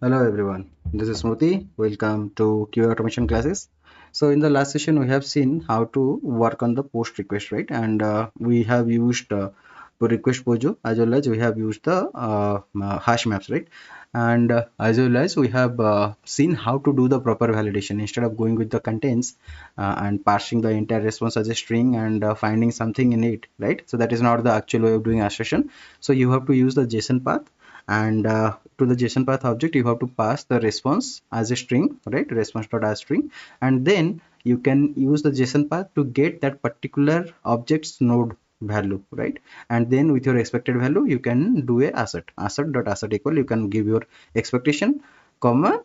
Hello everyone, this is Smriti. Welcome to QA automation classes. So in the last session we have seen how to work on the post request, right? And we have used pull request pojo, as well as we have used the hash maps, right? And as well as we have seen how to do the proper validation instead of going with the contents and parsing the entire response as a string and finding something in it, right? So that is not the actual way of doing assertion. So you have to use the JSON path, and to the JSON path object you have to pass the response as a string, right? Response dot as string, and then you can use the JSON path to get that particular object's node value, right? And then with your expected value you can do a assert dot assert equal, you can give your expectation comma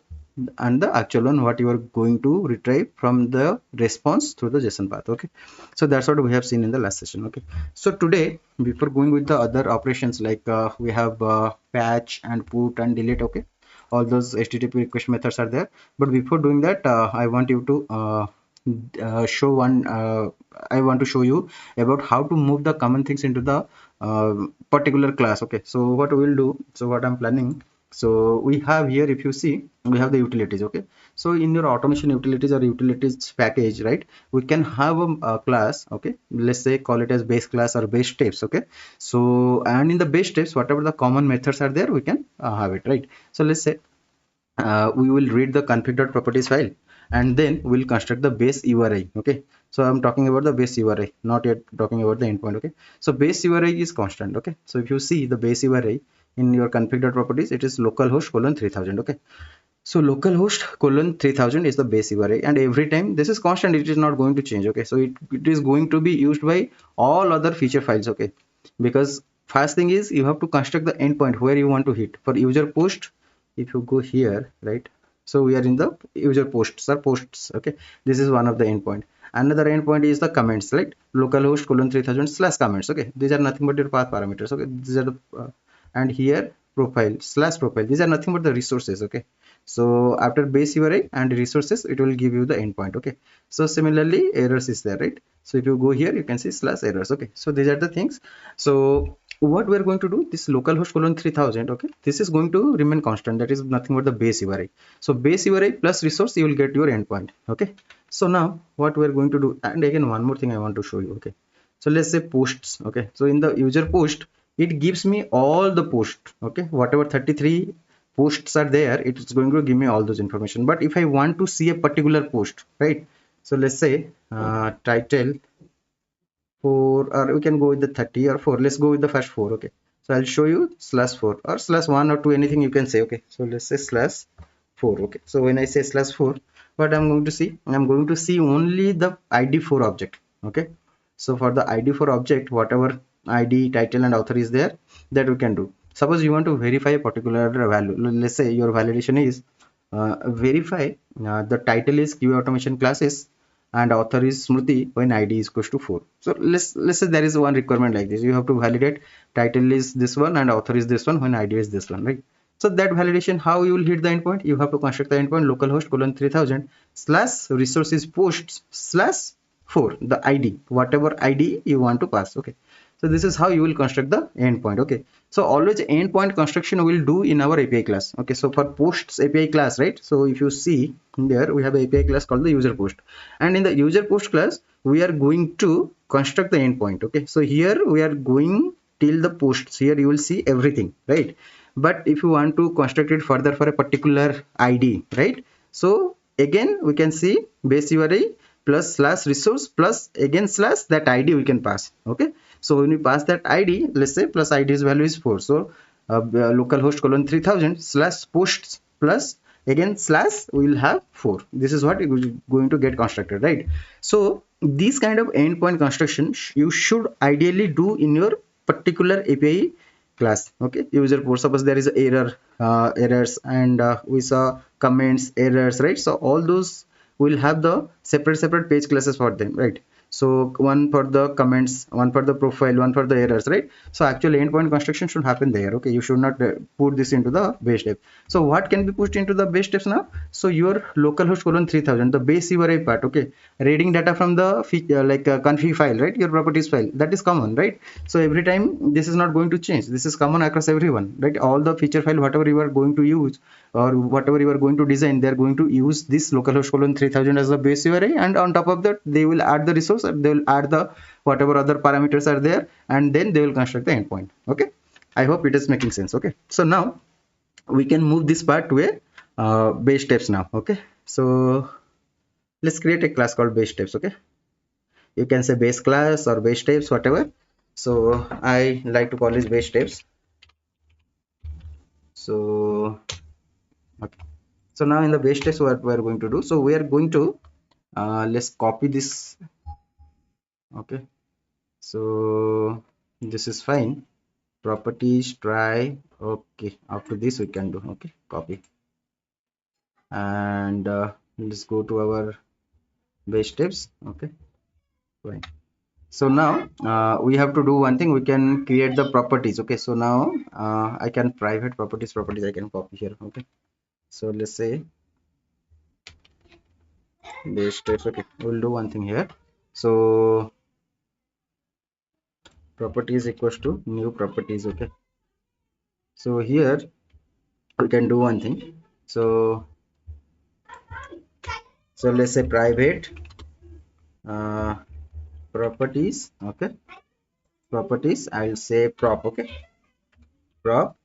and the actual one what you are going to retrieve from the response through the JSON path. Okay, so that's what we have seen in the last session. Okay, so today before going with the other operations like we have patch and put and delete, okay, all those HTTP request methods are there, but before doing that I want you to show one I want to show you about how to move the common things into the particular class. Okay, so what we will do, so what I'm planning, so we have here, if you see, we have the utilities. Okay, so in your automation utilities or utilities package, right, we can have a class. Okay, let's say call it as base class or base steps. Okay, so and in the base steps whatever the common methods are there we can have it, right? So let's say we will read the config.properties file, and then we'll construct the base URI. Okay, so I'm talking about the base URI, not yet talking about the endpoint. Okay, so base URI is constant. Okay, so if you see the base URI in your config.properties, it is localhost colon 3000. Okay, so localhost colon 3000 is the base URI, and every time this is constant, it is not going to change. Okay, so it is going to be used by all other feature files. Okay, because first thing is you have to construct the endpoint where you want to hit for user post. If you go here, right, so we are in the user posts or posts. Okay, this is one of the endpoint. Another endpoint is the comments, right? Localhost colon 3000 slash comments. Okay, these are nothing but your path parameters. Okay, these are the and here profile slash profile, these are nothing but the resources. Okay, so after base URI and resources it will give you the endpoint. Okay, so similarly errors is there, right? So if you go here you can see slash errors. Okay, so these are the things. So what we are going to do, this localhost colon 3000, okay, this is going to remain constant, that is nothing but the base URI. So base URI plus resource, you will get your endpoint. Okay, so now what we are going to do, and again one more thing I want to show you. Okay, so let's say posts. Okay, so in the user post it gives me all the posts. Okay, whatever 33 posts are there, it is going to give me all those information. But if I want to see a particular post, right, so let's say title 4, or we can go with the 30 or 4. Let's go with the first 4. Okay, so I'll show you slash 4 or slash 1 or 2, anything you can say. Okay, so let's say slash 4. Okay, so when I say slash 4, what I'm going to see, I'm going to see only the id4 object. Okay, so for the id4 object, whatever id, title and author is there, that we can do. Suppose you want to verify a particular value, let's say your validation is verify the title is QA automation classes and author is Smriti when ID is equals to 4. So let's say there is one requirement like this. You have to validate title is this one and author is this one when ID is this one, right? So that validation, how you will hit the endpoint? You have to construct the endpoint localhost colon 3000 slash resources posts slash 4, the ID, whatever ID you want to pass. Okay, so this is how you will construct the endpoint. Okay, so always endpoint construction we will do in our API class. Okay, so for posts API class, right, so if you see there we have an API class called the user post, and in the user post class we are going to construct the endpoint. Okay, so here we are going till the posts, here you will see everything, right? But if you want to construct it further for a particular ID, right, so again we can see base URI plus slash resource plus again slash that ID we can pass. Okay, so when we pass that ID, let's say plus ID's value is 4, so localhost colon 3000 slash posts plus again slash we will have 4. This is what is going to get constructed, right? So this kind of endpoint construction you should ideally do in your particular API class. Okay, user post, suppose there is a error, errors, and we saw comments, errors, right? So all those will have the separate page classes for them, right? So one for the comments, one for the profile, one for the errors, right? So actually endpoint construction should happen there. Okay, you should not put this into the base step. So what can be pushed into the base steps now? So your localhost colon 3000, the base URI part. Okay, reading data from the config file, right? Your properties file, that is common, right? So every time this is not going to change. This is common across everyone, right? All the feature file, whatever you are going to use or whatever you are going to design, they are going to use this localhost colon 3000 as the base URI, and on top of that they will add the resource, and they will add the whatever other parameters are there, and then they will construct the endpoint. Okay, I hope it is making sense. Okay, so now we can move this part to a base steps now. Okay, so let's create a class called base steps. Okay, you can say base class or base steps, whatever. So I like to call this base steps. So okay, so now in the base steps, what we are going to do, so we are going to let's copy this. Okay, so this is fine. Properties, try. Okay, after this we can do. Okay, copy, and let's go to our base steps. Okay, fine. So now we have to do one thing. We can create the properties. Okay, so now I can private properties I can copy here. Okay, so let's say base steps. Okay, we'll do one thing here. So properties equals to new properties. Okay, so here we can do one thing. So let's say private uh, properties. Okay, properties, I'll say prop. Okay, prop,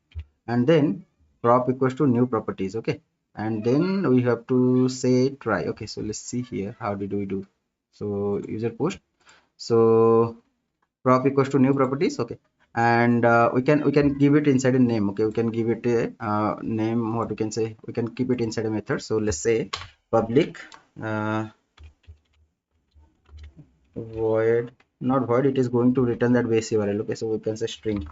and then prop equals to new properties. Okay, and then we have to say try. Okay, so let's see here, how did we do? So user post, so prop equals to new properties. Okay, and we can give it inside a name. Okay, we can give it a name. What we can say, we can keep it inside a method. So let's say public void, not void, it is going to return that base URL. Okay, so we can say string,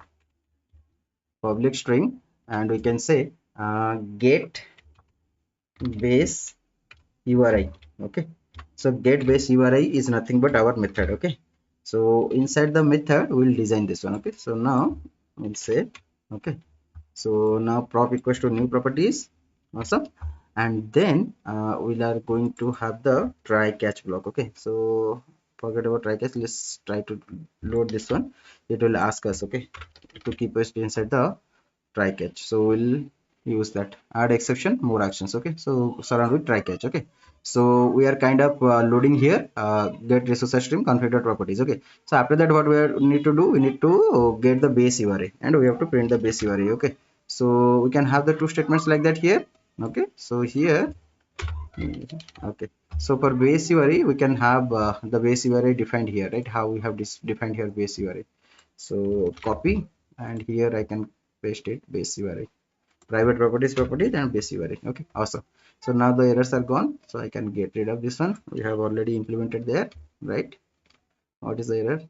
public string, and we can say get base URI. Okay, so get base URI is nothing but our method. Okay, so inside the method we'll design this one. Okay, so now we'll say okay, so now prop equals to new properties. Awesome, and then we are going to have the try catch block. Okay, so forget about try catch, let's try to load this one. It will ask us, okay, to keep us inside the try catch. So we'll use that add exception more actions. Okay, so surround with try catch. Okay, so we are kind of loading here get resource stream configure properties. Okay, so after that what need to do, we need to get the base URI, and we have to print the base URI. Okay, so we can have the two statements like that here. Okay, so here okay, so for base URI we can have the base URI defined here, right? How we have this defined here base URI. So copy, and here I can paste it base URI, private properties and base URI. Okay, awesome. So now the errors are gone, so I can get rid of this one. We have already implemented there, right? What is the error?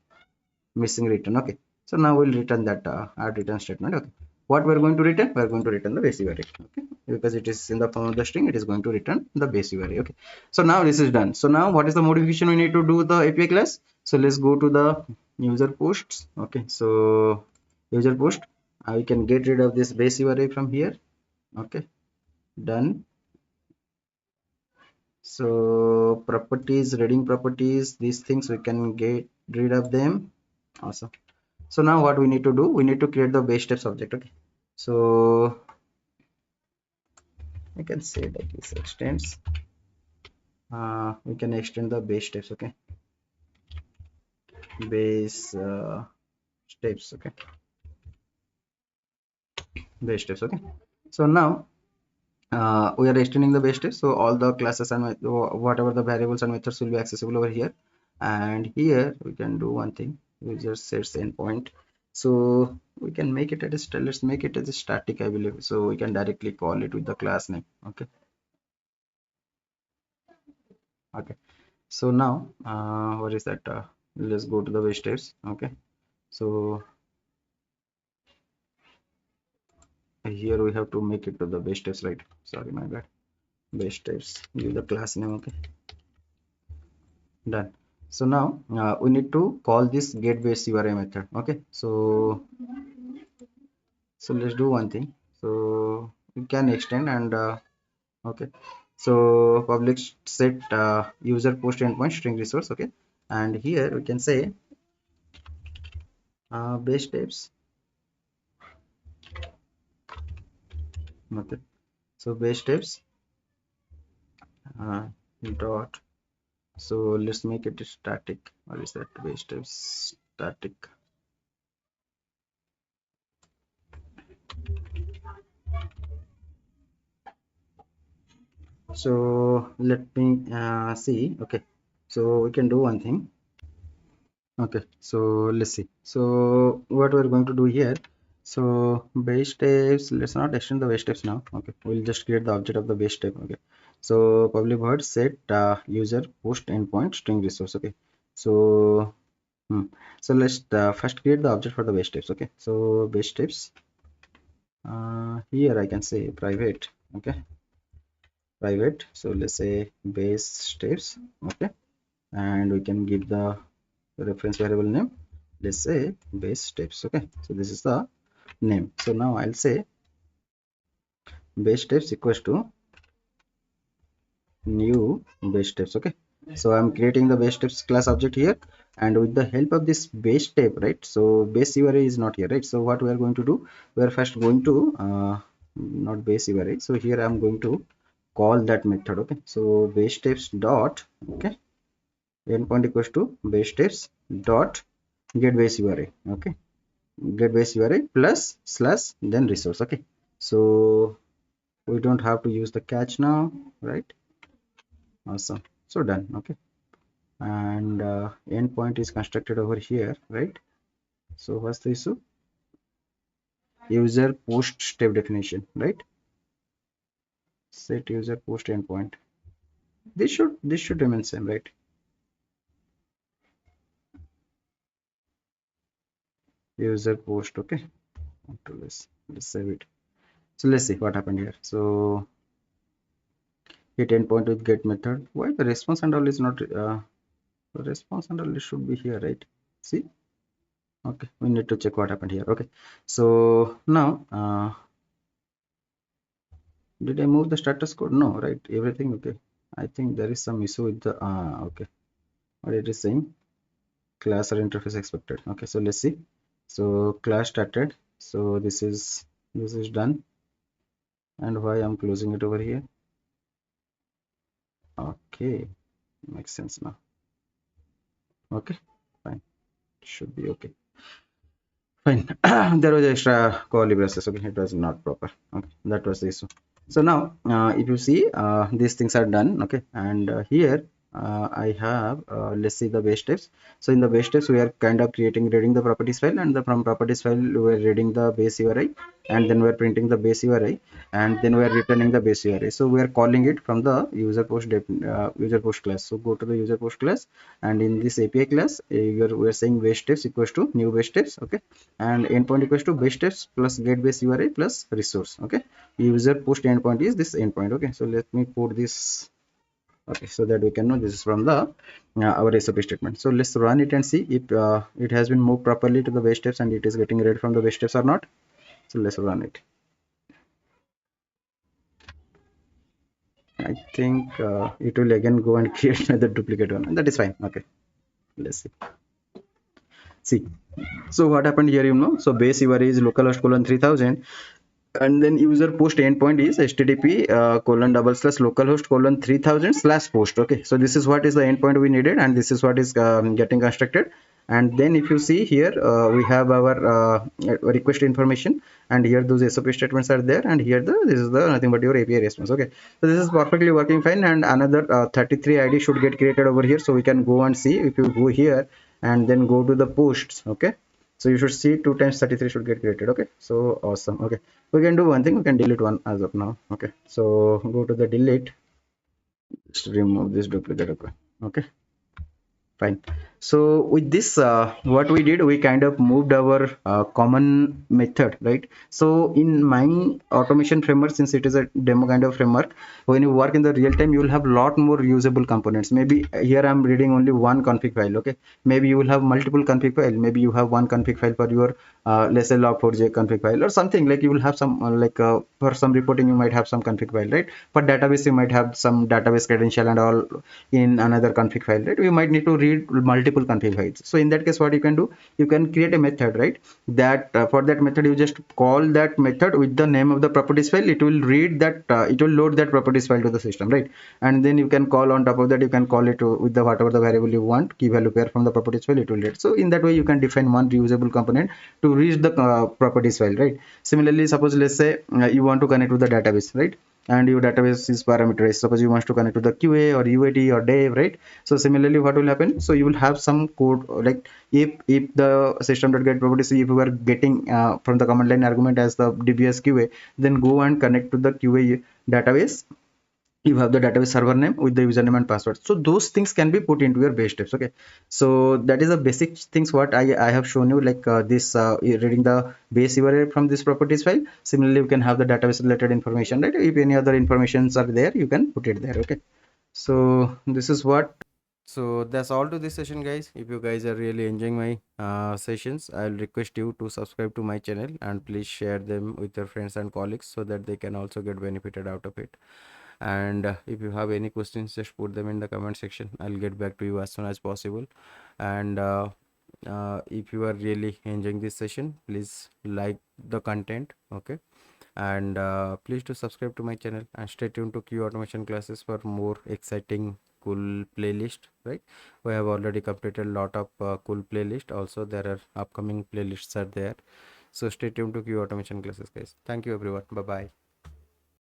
Missing return. Okay, so now we'll return that add return statement. Okay, what we're going to return, we're going to return the base URI. Okay, because it is in the form of the string, it is going to return the base URI. Okay, so now this is done. So now what is the modification we need to do the API class? So let's go to the user posts. Okay, so user post, we can get rid of this base URI from here. Okay, done. So properties, reading properties, these things we can get rid of them. Awesome. So now what we need to do, we need to create the base steps object. Okay, so I can say that this extends, we can extend the base steps. Okay, base steps. Okay, base steps. Okay, so now we are extending the base steps, so all the classes and whatever the variables and methods will be accessible over here. And here we can do one thing, we just sets endpoint, so we can make it as let's make it as a static, I believe, so we can directly call it with the class name. Okay, okay, so now what is that, let's go to the base steps. Okay, so here we have to make it to the base steps, right? Sorry, my bad. Base steps, give the class name. Okay, done. So now we need to call this get base URI method. Okay, so let's do one thing. So we can extend and okay, so public set user post endpoint string resource. Okay, and here we can say base types. Okay, so base types uh, dot, so let's make it static. What is that? Base types static. So let me see. Okay, so we can do one thing. Okay, so let's see. So what we're going to do here, so base types, let's not extend the base types now. Okay, we'll just create the object of the base type. Okay, so public void set user post endpoint string resource. Okay, so so let's first create the object for the base types. Okay, so base types, here I can say private. Okay, private, so let's say base types. Okay, and we can give the reference variable name, let's say base types. Okay, so this is the name. So now I'll say base types equals to new base types. Okay, so I'm creating the base types class object here, and with the help of this base type, right, so base URI is not here, right, so what we are going to do, we are first going to not base URI, so here I'm going to call that method. Okay, so base types dot, okay, endpoint equals to base types dot get base URI. Okay, get base URI plus slash then resource. Okay, so we don't have to use the catch now, right? Awesome, so done. Okay, and endpoint is constructed over here, right? So what's the issue? User post step definition, right? Set user post endpoint, this should remain same, right? User post. Okay, let's save it. So let's see what happened here. So hit endpoint with get method. Why the response and all is not the response and all, it should be here, right? See, okay, we need to check what happened here. Okay, so now did I move the status code? No, right, everything okay. I think there is some issue with the okay, what it is saying, class or interface expected. Okay, so let's see. So class started, so this is done, and why I'm closing it over here? Okay, makes sense now. Okay, fine, should be okay. Fine. There was extra call libresses. Okay, it was not proper. Okay, that was the issue. So now, if you see, these things are done. Okay, and here I have let's see the base types. So in the base types, we are kind of reading the properties file, and from properties file we are reading the base URI, and then we are printing the base URI, and then we are returning the base URI. So we are calling it from the user post class. So go to the user post class, and in this API class, we are saying base types equals to new base types. Okay, and endpoint equals to base types plus get base URI plus resource. Okay, user post endpoint is this endpoint. Okay, so let me put this. Okay, so that we can know this is from the our SOP statement. So let's run it and see if it has been moved properly to the base steps and it is getting read from the base steps or not. So let's run it. I think it will again go and create another duplicate one, and that is fine. Okay, let's see. So what happened here, so base URI is localhost colon 3000, and then user post endpoint is http colon double slash localhost colon 3000 slash post. Okay, so this is what is the endpoint we needed, and this is what is getting constructed. And then if you see here, we have our request information, and here those SOP statements are there, and here this is the nothing but your API response. Okay, so this is perfectly working fine, and another 33 ID should get created over here, so we can go and see. If you go here and then go to the posts, okay, so you should see 2 times 33 should get created. Okay, so awesome. Okay, we can do one thing, we can delete one as of now. Okay, so go to the delete, just remove this duplicate. Okay, okay, fine. So with this, what we did, we kind of moved our common method, right? So in my automation framework, since it is a demo kind of framework, when you work in the real time, you will have lot more usable components. Maybe here I'm reading only one config file, okay? Maybe you will have multiple config file. Maybe you have one config file for your let's say log4j config file or something. Like you will have some for some reporting you might have some config file, right? For database you might have some database credential and all in another config file, right? We might need to read multiple config files. So in that case, what you can do, you can create a method, right? That for that method, you just call that method with the name of the properties file. It will read that, it will load that properties file to the system, right? And then you can call on top of that, you can call it with the whatever the variable you want, key value pair from the properties file, it will read. So in that way, you can define one reusable component to reach the properties file, right? Similarly, suppose let's say you want to connect with the database, right? And your database is parameterized. Suppose you want to connect to the QA or UAT or dev, right? So similarly, what will happen? So you will have some code like if the system.get properties, if you are getting from the command line argument as the dbs QA, then go and connect to the QA database. You have the database server name with the username and password. So those things can be put into your base steps, okay? So that is the basic things what I have shown you, like this reading the base URL from this properties file. Similarly, you can have the database related information, right? If any other informations are there, you can put it there, okay? So this is what. So that's all to this session, guys. If you guys are really enjoying my sessions, I'll request you to subscribe to my channel and please share them with your friends and colleagues so that they can also get benefited out of it. And if you have any questions, just put them in the comment section. I'll get back to you as soon as possible. And if you are really enjoying this session, please like the content, okay? And please do subscribe to my channel and stay tuned to Q automation classes for more exciting cool playlist, right? We have already completed a lot of cool playlist. Also there are upcoming playlists are there, so stay tuned to Q automation classes, guys. Thank you everyone. Bye bye.